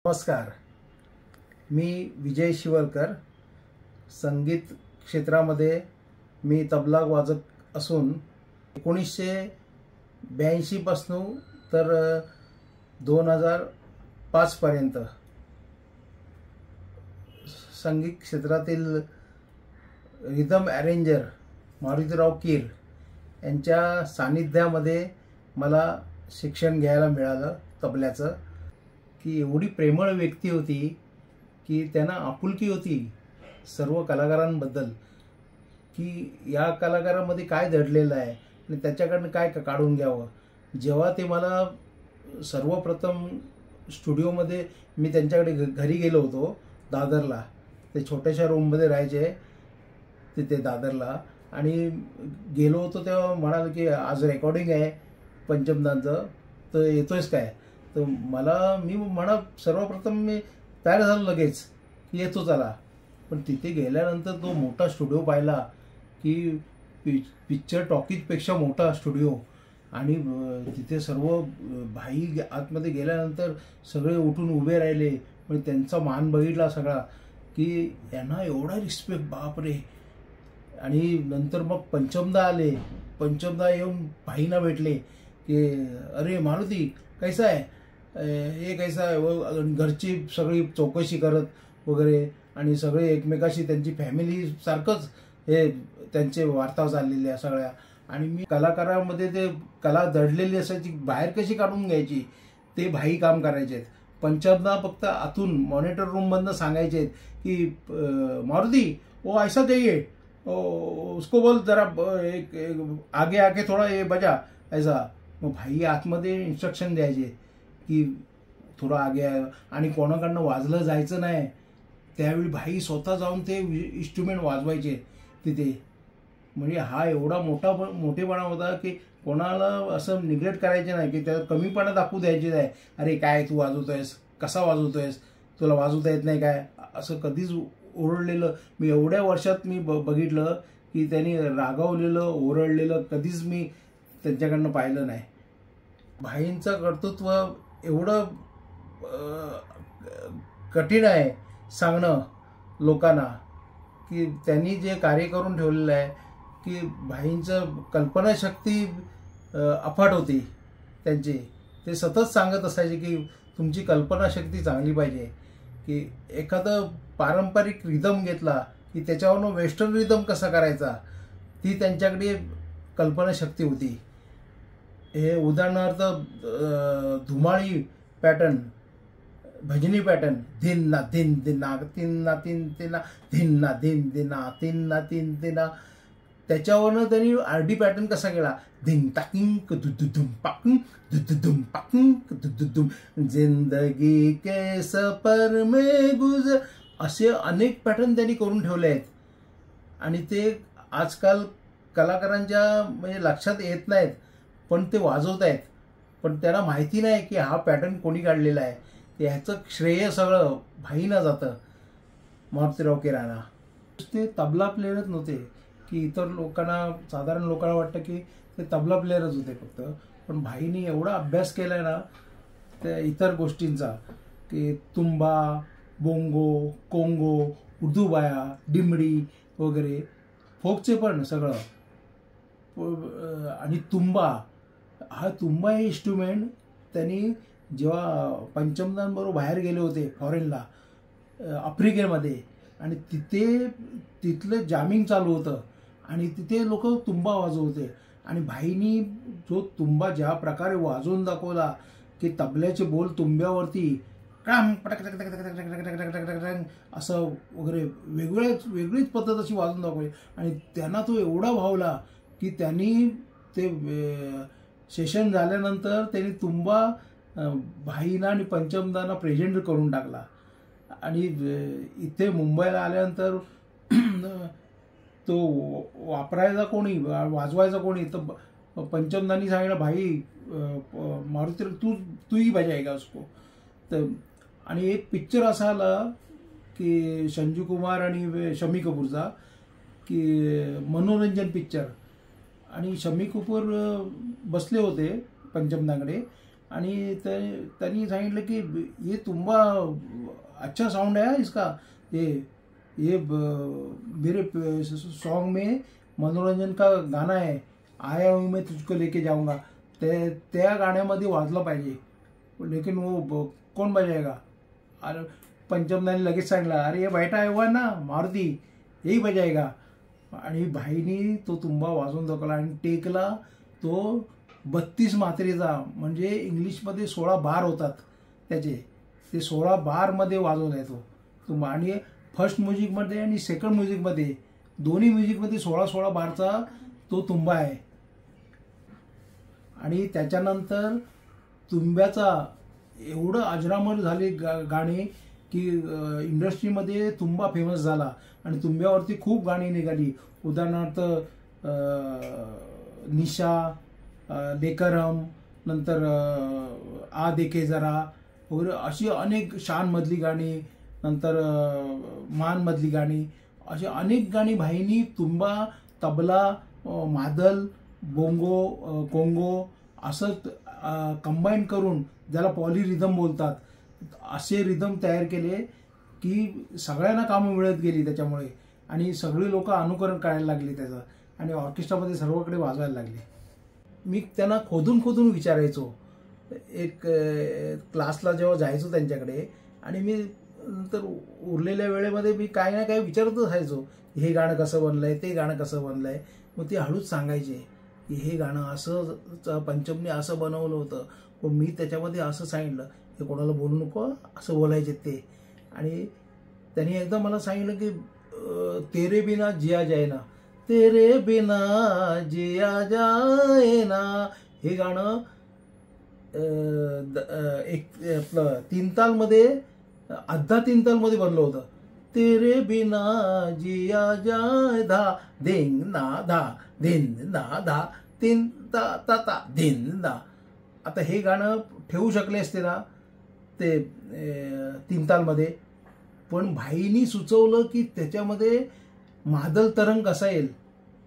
नमस्कार, मी विजय शिवलकर. संगीत क्षेत्रामध्ये मी तबला वाजक असून 1982 पासून तर 2005 पर्यंत संगीत क्षेत्रातील रिदम अरेंजर मारुतीराव कीर यांच्या सानिध्यामध्ये मला शिक्षण घ्यायला मिळालं तबल्याचं. की एवढी प्रेमळ व्यक्ती होती की त्यांना आपुलकी होती सर्व कलाकारांबद्दल, की या कलाकारामध्ये काय दडलेलं आहे आणि त्याच्याकडनं काय काढून घ्यावं. जेव्हा ते मला सर्वप्रथम स्टुडिओमध्ये मी त्यांच्याकडे घरी गेलो होतो दादरला, ते छोट्याशा रूममध्ये राहायचे तिथे दादरला, आणि गेलो होतो तेव्हा म्हणाल की आज रेकॉर्डिंग आहे पंचमदांचं, तर येतोयस काय. तर मी सर्वप्रथम मी तयार झालो लगेच की येतो चला. पण तिथे गेल्यानंतर तो मोठा स्टुडिओ पाहिला की पिक्चर टॉकीजपेक्षा मोठा स्टुडिओ, आणि तिथे सर्व भाई आतमध्ये गेल्यानंतर सगळे उठून उभे राहिले. पण त्यांचा मान बघितला सगळा की यांना एवढा रिस्पेक्ट, बापरे. आणि नंतर मग पंचमदा आले. पंचमदा येऊन भाईंना भेटले की अरे मारुती कैसा आहे, हे कैसा आहे, घरची सगळी चौकशी करत वगैरे, आणि सगळे एकमेकाशी त्यांची फॅमिली सारखंच हे त्यांचे वार्ता चाललेल्या सगळ्या. आणि मी कलाकारामध्ये ते कला दडलेली असायची, बाहेर कशी काढून घ्यायची ते भाई काम करायचे. पंचमदा फक्त आतून मॉनिटर रूममधनं सांगायचे की मारुती वो ऐसा चाहिए, उसको बोल जरा एक आगे आके थोड़ा ये बजा ऐसा. मग भाई आतमध्ये इन्स्ट्रक्शन द्यायचे की थोडं आगे आहे, आणि कोणाकडनं वाजलं जायचं नाही. त्यावेळी भाई स्वतः जाऊन ते इन्स्ट्रुमेंट वाजवायचे तिथे. म्हणजे हा एवढा मोठेपणा होता की कोणाला असं निग्लेक्ट करायचे नाही, की त्याला कमीपणा दाखवू द्यायचे नाही. अरे काय तू वाजवतोयस, कसा वाजवतोयस, तुला वाजवता येत नाही काय, असं कधीच ओरडलेलं मी एवढ्या वर्षात मी बघितलं की त्यांनी रागावलेलं ओरडलेलं कधीच मी त्यांच्याकडनं पाहिलं नाही. भाईंचं कर्तृत्व एवढं कठीण आहे सांगणं लोकांना, की त्यांनी जे कार्य करून ठेवलेलं आहे की भाईंचं कल्पनाशक्ती अफाट होती त्यांची. ते सतत सांगत असायचे की तुमची कल्पनाशक्ती चांगली पाहिजे, की एखादं पारंपरिक रिदम घेतला की त्याच्यावरून वेस्टर्न रिदम कसा करायचा, ती त्यांच्याकडे कल्पनाशक्ती होती. हे उदाहरणार्थ धुमाळी पॅटर्न, भजनी पॅटर्न, धिन ना धिन दिना तीन ना तीन तिना धिन ना धिन दिना तीन ना तीन तिना, त्याच्यावरनं त्यांनी आरडी पॅटर्न कसा केला, धिन टाकिंग दुदुदुम पाकिंग दुदुदुम पाकिंग दुदुदुम जिंदगी के सफर में गुजर, असे अनेक पॅटर्न त्यांनी करून ठेवले आहेत. आणि ते आजकाल कलाकारांच्या म्हणजे लक्षात येत नाहीत, पण ते वाजवत आहेत. पण त्यांना माहिती नाही की हा पॅटर्न कोणी काढलेला आहे. ह्याचं श्रेय सगळं भाईंना जातं, मारुतीराव कीरांना. ते तबला प्लेयरच नव्हते की इतर लोकांना, साधारण लोकांना वाटतं की ते तबला प्लेयरच होते फक्त. पण भाईंनी एवढा अभ्यास केलाय ना त्या इतर गोष्टींचा, की तुंबा, बोंगो, कोंगो, उर्दूबाया, डिमडी वगैरे, फोकचे पण सगळं. आणि तुंबा हे इन्स्ट्रुमेंट त्यांनी जेव्हा पंचमदांबरोबर बाहेर गेले होते फॉरेनला, आफ्रिकेमध्ये, आणि तिथलं जामिंग चालू होतं आणि तिथे लोक तुंबा वाजवते. आणि भाईनी जो तुंबा ज्या प्रकारे वाजवून दाखवला की तबल्याचे बोल तुंब्यावरती काम असं वगैरे वेगळीच पद्धत अशी वाजवून दाखवली. आणि त्यांना तो एवढा भावला की त्यांनी ते सेशन झाल्यानंतर त्यांनी तुंबा भाईंना आणि पंचमदांना प्रेझेंट करून टाकला. आणि इथे मुंबईला आल्यानंतर तो वापरायचा कोणी, वाजवायचा कोणी, तर पंचमदांनी सांगितलं भाई मारुती तूही बजाएगा उसको. तर आणि एक पिक्चर असा आला की संजू कुमार आणि शमी कपूरचा, की मनोरंजन पिक्चर, आणि शमी कपूर बसले होते पंचमदांकडे आणि त्यांनी सांगितलं की ये तुम्बा अच्छा साउंड है इसका, ये मेरे सॉन्ग में मनोरंजन का गाना है, आया हूँ मैं तुझको लेके जाऊंगा, त्या गाण्यामध्ये वाजलं पाहिजे. लेकिन वो कौन बजाएगा. अरे पंचमदानी लगेच सांगितलं, अरे ये बैठा है हुआ ना मारुती, यही बजाएगा. आणि भाईनी तो तुंबा वाजवून दाखवला आणि टेकला तो 32 मात्रेचा, म्हणजे इंग्लिशमध्ये 16 बार होतात त्याचे, ते 16 बारमध्ये वाजवला तो तुंबा. आणि फर्स्ट म्युझिकमध्ये आणि सेकंड म्युझिकमध्ये दोन्ही म्युझिकमध्ये 16-16 बारचा तो तुंबा आहे. आणि त्याच्यानंतर तुंब्याचा एवढं अजरामर झाले गाणे की इंडस्ट्रीमध्ये तुंबा फेमस झाला आणि तुंब्यावरती खूप गाणी निघाली. उदाहरणार्थ निशा, लेकरम, नंतर आ देखे जरा वगैरे अशी अनेक, शानमधली गाणी, नंतर मानमधली गाणी, अशी अनेक गाणी भाईनी तुंबा, तबला, मादल, बोंगो, कोंगो असं कंबाईन करून, ज्याला पॉली रिदम बोलतात, असे रिदम तयार केले की सगळ्यांना कामं मिळत गेली त्याच्यामुळे. आणि सगळी लोक अनुकरण करायला लागली त्याचं आणि ऑर्केस्ट्रामध्ये सर्वकडे वाजवायला लागले. मी त्यांना खोदून विचारायचो, एक क्लासला जेव्हा जायचो त्यांच्याकडे, आणि मी नंतर उरलेल्या वेळेमध्ये मी काही ना काही विचारतच राहायचो, हे गाणं कसं बनलंय, ते गाणं कसं बनलंय. मग ते हळूच सांगायचे की हे गाणं असं पंचमने असं बनवलं होतं, मग मी त्याच्यामध्ये असं सांगितलं, हे कोणाला बोलू नको असं बोलायचे ते. आणि त्यांनी एकदा मला सांगितलं की तेरे बिना जिया जाए ना, तेरे बिना जिया जाए ना, हे गाणं आपलं 3 तालमध्ये, अर्धा 3 तालमध्ये बनलं होतं. तेरे बिना जिया जाए धा देंग ना धा दिन ना धा तीन ता ता ता दिन ना. आता हे गाणं ठेवू शकले असते ना ते 3 तालमध्ये, पण भाईनी सुचवलं की त्याच्यामध्ये मादल तरंग कसा येईल,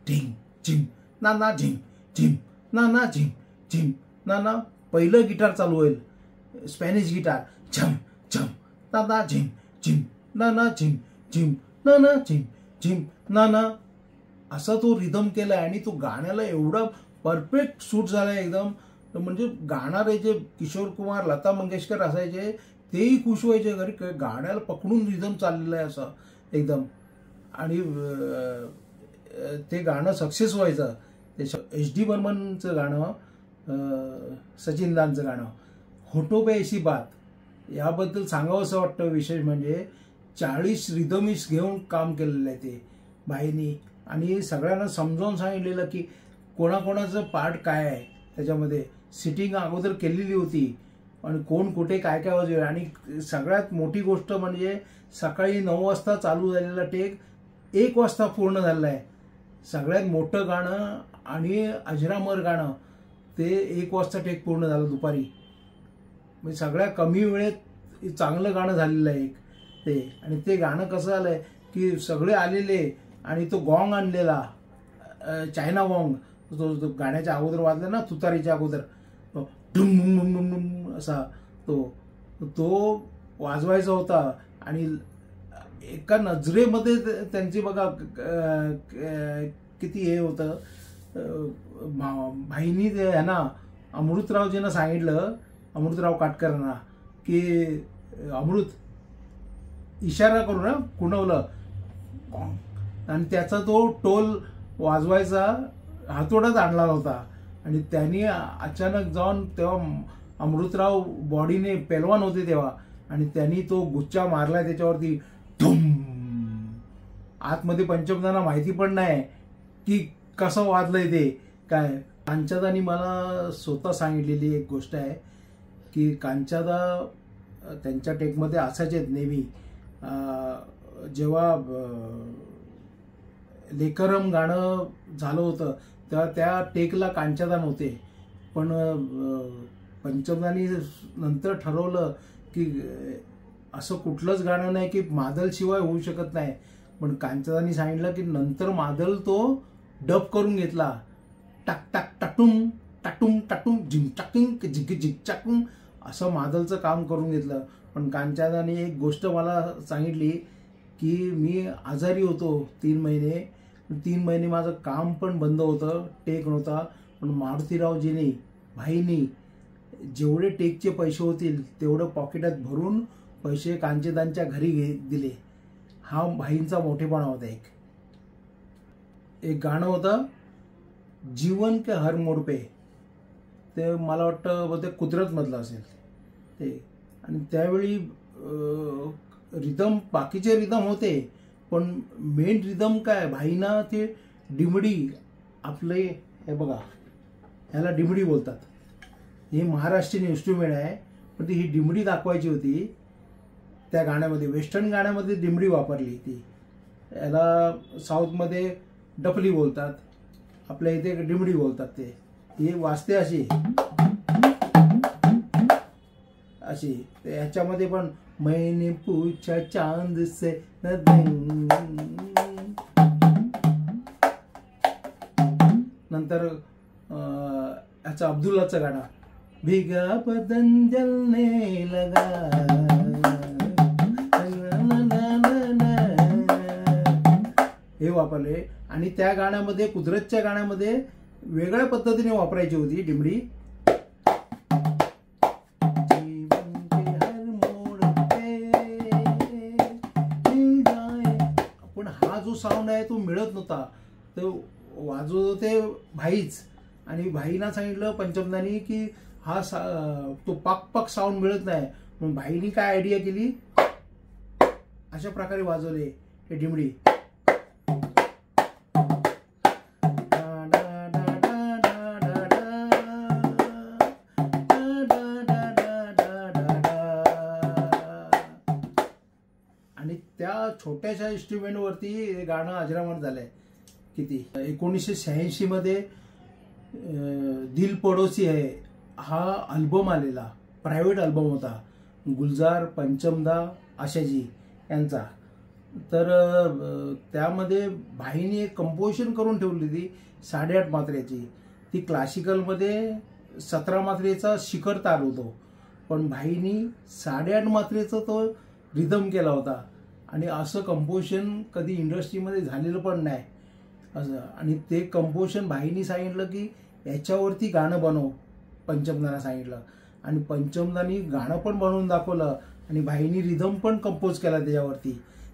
झिंग झिंग ना ना झिंग झिंग ना ना झिंग झिंग ना ना. पहिलं गिटार चालू होईल, स्पॅनिश गिटार, झम झम ना ना झिंग झिंग ना ना झिंग झिंग ना ना झिंग झिंग ना ना. असा तो रिदम केलाय आणि तो गाण्याला एवढा परफेक्ट सूट झालाय एकदम. म्हणजे गाणारे जे किशोर कुमार, लता मंगेशकर असायचे तेही खुश व्हायचे, घरी गाण्याला पकडून रिदम चाललेलं आहे असं एकदम. आणि ते गाणं सक्सेस व्हायचं. ते HD बर्मनचं गाणं, सचिन दांचं गाणं, होठो पे ऐसी बात, याबद्दल सांगावं असं वाटतं. विशेष म्हणजे 40 रिदमिस्ट घेऊन काम केलेलं आहे ते भाईनी, आणि सगळ्यांना समजावून सांगितलेलं की कोणाकोणाचं पार्ट काय आहे त्याच्यामध्ये. सिटिंग अगोदर केलेली होती आणि कोण कुठे काय काय वाजवेल. आणि सगळ्यात मोठी गोष्ट म्हणजे सकाळी 9 वाजता चालू झालेला टेक 1 वाजता पूर्ण झालेला आहे. सगळ्यात मोठं गाणं आणि अजरामर गाणं ते 1 वाजता टेक पूर्ण झालं दुपारी. म्हणजे सगळ्या कमी वेळेत चांगलं गाणं झालेलं आहे एक ते. आणि ते गाणं कसं झालंय की सगळे आलेले आणि तो गॉंग आणलेला, चायना गॉंग, तो गाण्याच्या अगोदर वाजला ना, तुतारीच्या अगोदर असा तो वाजवायचा होता. आणि एका नजरेमध्ये त्यांची बघा किती हे होतं. भाईनी ह्यांना, अमृतरावजींना सांगितलं, अमृतराव काटकरांना, की अमृत इशारा करू ना, कुणवलं, आणि त्याचा तो टोल वाजवायचा हातोडाच आणला होता. आणि त्यांनी अचानक जाऊन, तेव्हा अमृतराव बॉडीने पेलवान होते तेव्हा, आणि त्यांनी तो गुच्चा मारलाय त्याच्यावरती, धुम. आतमध्ये पंचमदांना माहिती पण नाही की कसं वाजलंय ते काय. कांचादानी मला स्वतः सांगितलेली एक गोष्ट आहे की कांचादा त्यांच्या टेकमध्ये असायचे नेहमी. जेव्हा लेकरम गाणं झालं होतं तेव्हा त्या टेकला कांचादा नव्हते, पण पंचमदानी नंतर ठरवलं की असं कुठलंच गाणं नाही की मादलशिवाय होऊ शकत नाही. पण कांचादानी सांगितलं की नंतर मादल तो डब करून घेतला, टाक टाक टाटुम टाटूम टाटूम झिंग चाकिंग झिग झिग चाकूम असं मादलचं काम करून घेतलं. पण कांचनाने एक गोष्ट मला सांगितली की मी आजारी होतो 3 महिने माझं काम पण बंद होतं, टेक नव्हता. पण मारुतीरावजींनी भाईनी जेवढे टेकचे पैसे होतील तेवढं पॉकेटात भरून पैसे कांचनदांच्या घरी दिले. हा भाईंचा मोठेपणा होता. एक गाणं होतं जीवन के हर मोड पे, ते मला वाटतं ते कुदरतमधलं असेल ते. आणि त्यावेळी रिदम बाकीचे रिदम होते पण मेन रिदम काय भाईना ते डिमडी आपले हे बघा ह्याला डिमडी बोलतात. हे महाराष्ट्रीयन इन्स्ट्रुमेंट आहे पण ती ही डिमडी दाखवायची होती त्या गाण्यामध्ये. वेस्टर्न गाण्यामध्ये डिमडी वापरली ती. याला साऊथमध्ये डफली बोलतात, आपल्या इथे डिमडी बोलतात. ते हे वाजते अशी अशी. ह्याच्यामध्ये पण मैंने पूछा चांद से नंतर ह्याचा अब्दुल्लाचं गाणं भीगा बदन जलने लगा हे वापरले. आणि त्या गाण्यामध्ये कुदरतच्या गाण्यामध्ये वेगळ्या पद्धतीने वापरायची होती डिमडी. पण हा जो साऊंड आहे तो मिळत नव्हता. तो वाजवत होते भाईच. आणि भाईना सांगितलं पंचमदानी की हा तो पाक पाक साऊंड मिळत नाही. म्हणून भाईनी काय आयडिया केली, अशा प्रकारे वाजवले हे डिमडी. आणि त्या छोट्याशा इन्स्ट्रुमेंटवरती हे गाणं अजरामर झालंय. किती 1986 मध्ये दिल पडोसी है हा अल्बम आलेला, प्रायव्हेट अल्बम होता गुलजार पंचमदा आशाजी यांचा. तर त्यामध्ये भाईने एक कंपोजिशन करून ठेवली ती 8.5 मात्रेची. ती क्लासिकलमध्ये 17 मात्रेचा शिखर ताल होतो पण भाईनी 8.5 मात्रेचा तो रिदम केला होता. आणि असं कंपोजिशन कधी इंडस्ट्रीमध्ये झालेलं पण नाही असं. आणि ते कंपोजिशन भाईनी सांगितलं की याच्यावरती गाणं बनव, पंचमदांना सांगितलं. आणि पंचमदांनी गाणं पण बनवून दाखवलं आणि भाईनी रिदम पण कंपोज केला त्याच्यावरती.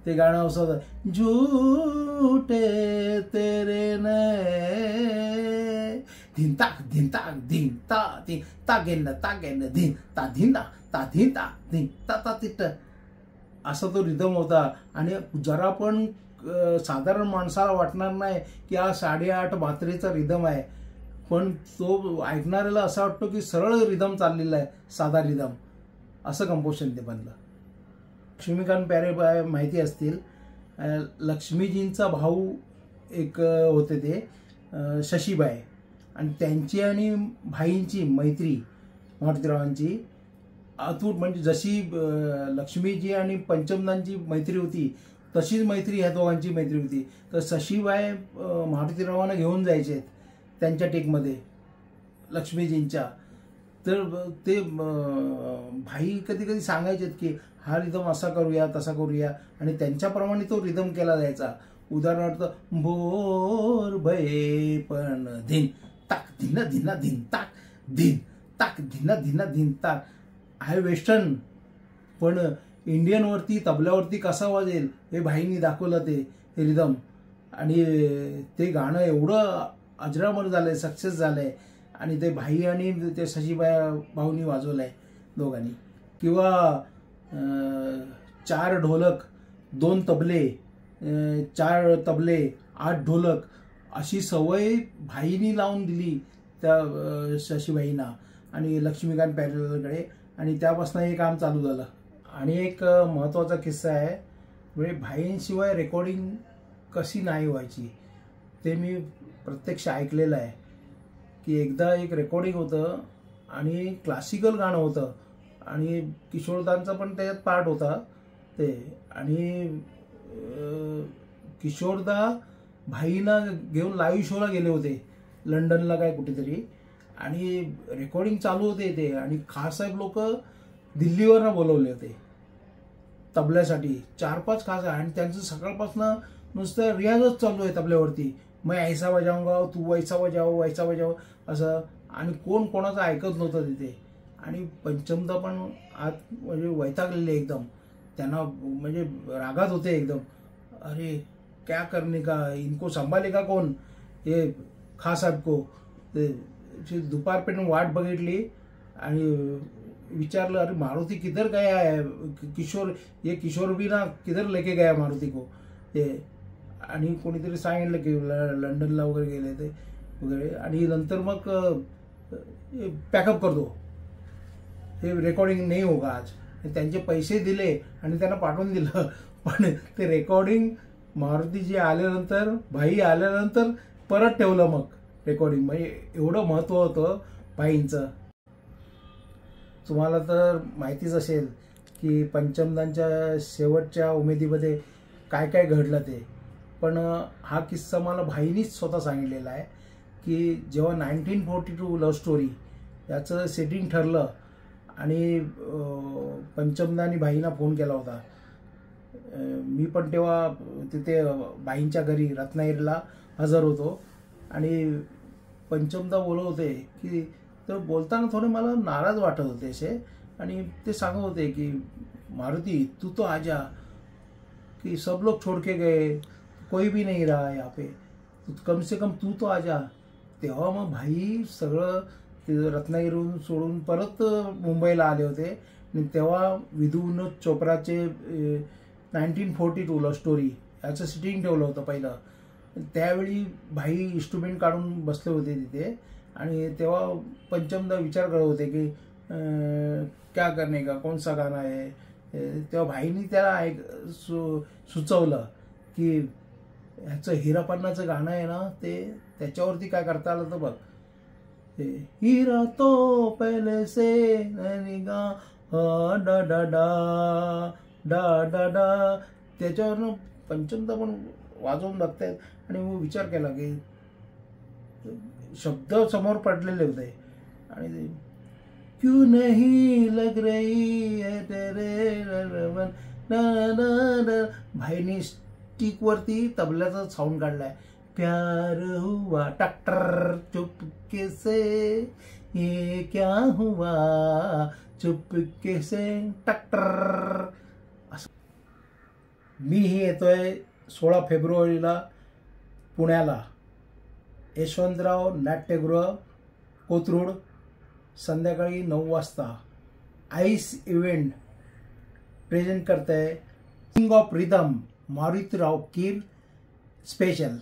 ते गाणं असं होतं झूठे तेरे नैन धिन ताक धिन ताक धिन ता धिन तागेन तागेन धिन ता धिन ता धिन ता धिन ता ता तिट असा तो रिदम होता. आणि जरा पण साधारण माणसाला वाटणार नाही की हा 8.5 मात्रेचा रिदम आहे. पण तो ऐकणाऱ्याला असा वाटतो की सरळ रिदम चाललेला आहे, साधा रिदम. असं कंपोजिशन ते बनलं. लक्ष्मीकांत प्यारे माहिती असतील, लक्ष्मीजींचा भाऊ एक होते ते शशीबाई. आणि त्यांची आणि भाईंची मैत्री मारुतीरावांची अतूट, म्हणजे जशी लक्ष्मीजी आणि पंचमदांची मैत्री होती तशीच मैत्री ह्या दोघांची मैत्री होती. तर शशीबाई मारुतीरावांना घेऊन जायचे त्यांच्या टेकमध्ये लक्ष्मीजींच्या. तर ते भाई कधी कधी सांगायचे की हा रिदम असा करूया तसा करूया आणि त्यांच्याप्रमाणे तो रिदम केला जायचा. उदाहरणार्थ भोर भये पण धिन ताक धिन धिन धिन ताक धिन ताक धिन धिन धिन ताक आहे वेस्टर्न. पण इंडियनवरती तबल्यावरती कसा वाजेल हे भाईंनी दाखवलं ते रिदम. आणि ते गाणं एवढं अजरामर झालंय, सक्सेस झालंय. आणि ते भाई आणि ते शशीबाई भाऊनी वाजवलंय दोघांनी. किंवा 4 ढोलक 2 तबले, 4 तबले 8 ढोलक अशी सवय भाईनी लावून दिली त्या शशीबाईंना आणि लक्ष्मीकांत प्यारेकडे. आणि त्यापासून हे काम चालू झालं. आणि एक महत्त्वाचा किस्सा आहे, म्हणजे भाईंशिवाय रेकॉर्डिंग कशी नाही व्हायची ते मी प्रत्यक्ष ऐकलेलं आहे. की एकदा एक रेकॉर्डिंग होतं आणि क्लासिकल गाणं होतं आणि किशोरदांचा पण त्याच्यात पार्ट होता ते. आणि किशोरदा भाईंना घेऊन लाईव्ह शोला गेले होते लंडनला काय कुठेतरी. आणि रेकॉर्डिंग चालू होते ते, आणि खासाहेब लोक दिल्लीवरनं बोलवले होते तबल्यासाठी, 4-5 खास आहे, आणि त्यांचं सकाळपासून नुसतं रियाजच चालू आहे तबल्यावरती. मैं ऐसा बजाऊंगा, तू वैसा बजाव, वैसा बजाव असं, आणि कोण कोणाचं ऐकत नव्हतं तिथे. आणि पंचमदा पण आत म्हणजे वैतागलेले एकदम, त्यांना म्हणजे रागात होते एकदम. अरे क्या करने का, इनको संभालेगा कौन, हे खासाहेब को. ते दुपारपर्यंत वाट बघितली आणि विचारलं, अरे मारुती किधर गया है, किशोर, ये किशोर भी ना किधर लेके गया मारुती को. ते आणि कोणीतरी सांगितलं की लंडनला वगैरे गेले ते वगैरे. आणि नंतर मग पॅकअप करतो, हे रेकॉर्डिंग नाही होगा आज. त्यांचे पैसे दिले आणि त्यांना पाठवून दिलं, पण ते रेकॉर्डिंग मारुतीजी आल्यानंतर, भाई आल्यानंतर परत ठेवलं मग रेकॉर्डिंग. म्हणजे एवढं महत्त्व होतं भाईंचं. तुम्हाला तर माहितीच असेल की पंचमदांच्या शेवटच्या उमेदीमध्ये काय काय घडलं ते. पण हा किस्सा मला भाईनीच स्वतः सांगितलेला आहे की जेव्हा 1942 लव्ह स्टोरी याचं सेटिंग ठरलं आणि पंचमदांनी भाईंना फोन केला होता. मी पण तेव्हा तिथे बाईंच्या घरी रत्नागिरीला हजर होतो, आणि पंचमदा बोलत होते की तर बोलताना थोडे मला नाराज वाटत होते असे, आणि ते सांगत होते की मारुती तू तो आजा, कि सब लोग छोड़ के गए, कोई भी नहीं रहा यहाँ पे, कम से कम तू तो आजा. तेव्हा मग भाई सगळं रत्नागिरीहून सोडून परत मुंबईला आले होते, आणि तेव्हा विधू विनोद चोप्राचे 1942 लव्ह स्टोरी याचं सिटिंग ठेवलं होतं पहिलं. त्यावेळी भाई इन्स्ट्रुमेंट काढून बसले होते तिथे, आणि तेव्हा पंचमदा विचार करत होते की क्या करणे का, कोणसा गाणं आहे. तेव्हा भाईनी त्याला सुचवलं की ह्याचं हिरापन्नाचं गाणं आहे ना, ते त्याच्यावरती काय करता आलं तर बघ, ते हिरा तो पहले से निगा डा डा डा डा डा डा, त्याच्यावरनं पंचमदा पण वाजवून बघतायत. आणि मग विचार केला की शब्द समोर पडलेले होते, आणि ते क्यों नहीं लग रही है तेरे रमन ना ना ना, भाईनी स्टिक वरती तबल्याचा साऊंड काढलाय, प्यार हुआ टक्टर चुपके से, ये क्या हुआ चुपके से टक्टर. मीही येतोय 16 फेब्रुवारीला पुण्याला, यशवंतराव नाट्यगृह कोथरूड, संध्याकाळी 9 वाजता. आईस इव्हेंट प्रेझेंट करते king of rhythm Marutirao Keer special.